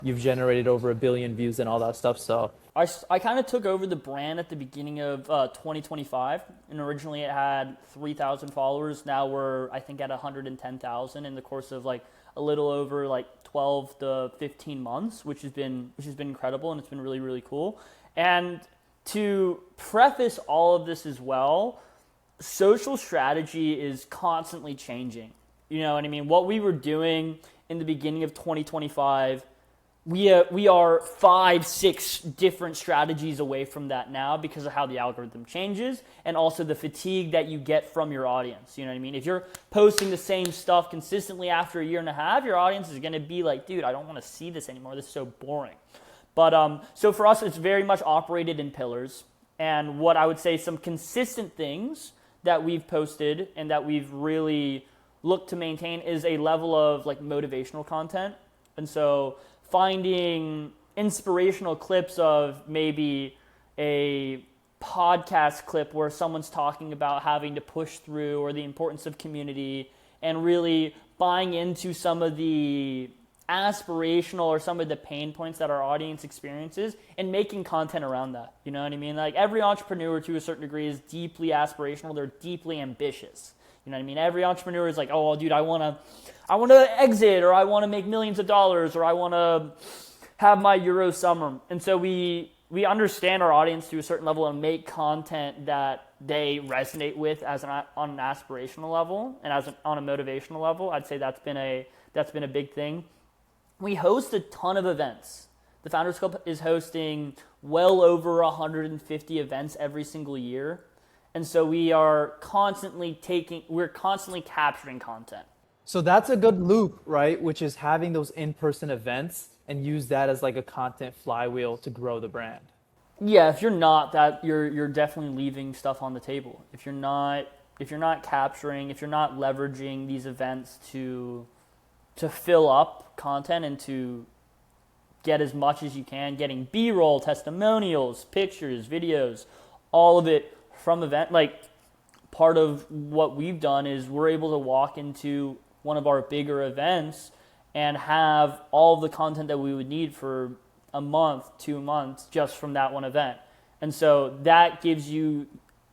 you've generated over 1 billion views and all that stuff. So I kind of took over the brand at the beginning of 2025, and originally it had 3,000 followers. Now we're, I think, at 110,000 in the course of like a little over like 12 to 15 months, which has been incredible, and it's been really really cool. And to preface all of this as well, social strategy is constantly changing. You know what I mean? What we were doing in the beginning of 2025, we are 5, 6 different strategies away from that now because of how the algorithm changes and also the fatigue that you get from your audience. You know what I mean? If you're posting the same stuff consistently after a year and a half, your audience is going to be like, dude, I don't want to see this anymore. This is so boring. But so for us, it's very much operated in pillars. And what I would say, some consistent things that we've posted and that we've really looked to maintain is a level of like motivational content. And so finding inspirational clips of maybe a podcast clip where someone's talking about having to push through or the importance of community, and really buying into some of the aspirational or some of the pain points that our audience experiences and making content around that. You know what I mean? Like every entrepreneur to a certain degree is deeply aspirational. They're deeply ambitious. You know what I mean? Every entrepreneur is like, oh, well, dude, I want to exit, or I want to make millions of dollars, or I want to have my Euro summer. And so we understand our audience to a certain level and make content that they resonate with on an aspirational level and on a motivational level. I'd say that's been a big thing. We host a ton of events. The Founders Club is hosting well over 150 events every single year. And so we're constantly capturing content. so that's a good loop, right? Which is having those in-person events and use that as like a content flywheel to grow the brand. Yeah, if you're not that, you're definitely leaving stuff on the table. If you're not capturing, if you're not leveraging these events to fill up content and to get as much as you can, getting B-roll, testimonials, pictures, videos, all of it from event. Like part of what we've done is we're able to walk into one of our bigger events and have all the content that we would need for a month, 2 months, just from that one event. And so that gives you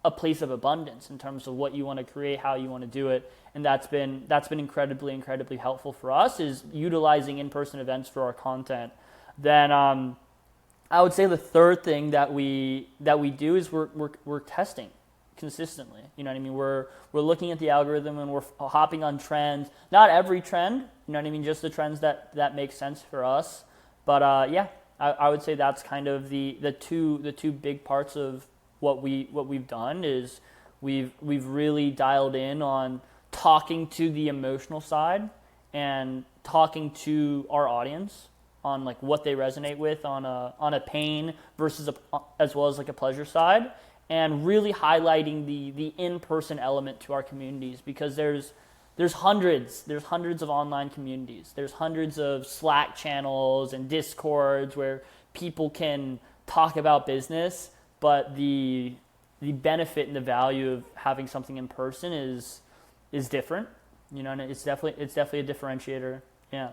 a place of abundance in terms of what you want to create, how you want to do it. And that's been incredibly, incredibly helpful for us, is utilizing in-person events for our content. Then I would say the third thing that we do is we're testing consistently. You know what I mean? We're looking at the algorithm and we're hopping on trends. Not every trend, you know what I mean? Just the trends that make sense for us. But yeah, I would say that's kind of the two big parts of what we've done is we've really dialed in on talking to the emotional side and talking to our audience on like what they resonate with on a pain versus as well as like a pleasure side, and really highlighting the in-person element to our communities, because there's hundreds of online communities. There's hundreds of Slack channels and Discords where people can talk about business, but the benefit and the value of having something in person is different, you know, and it's definitely a differentiator. Yeah.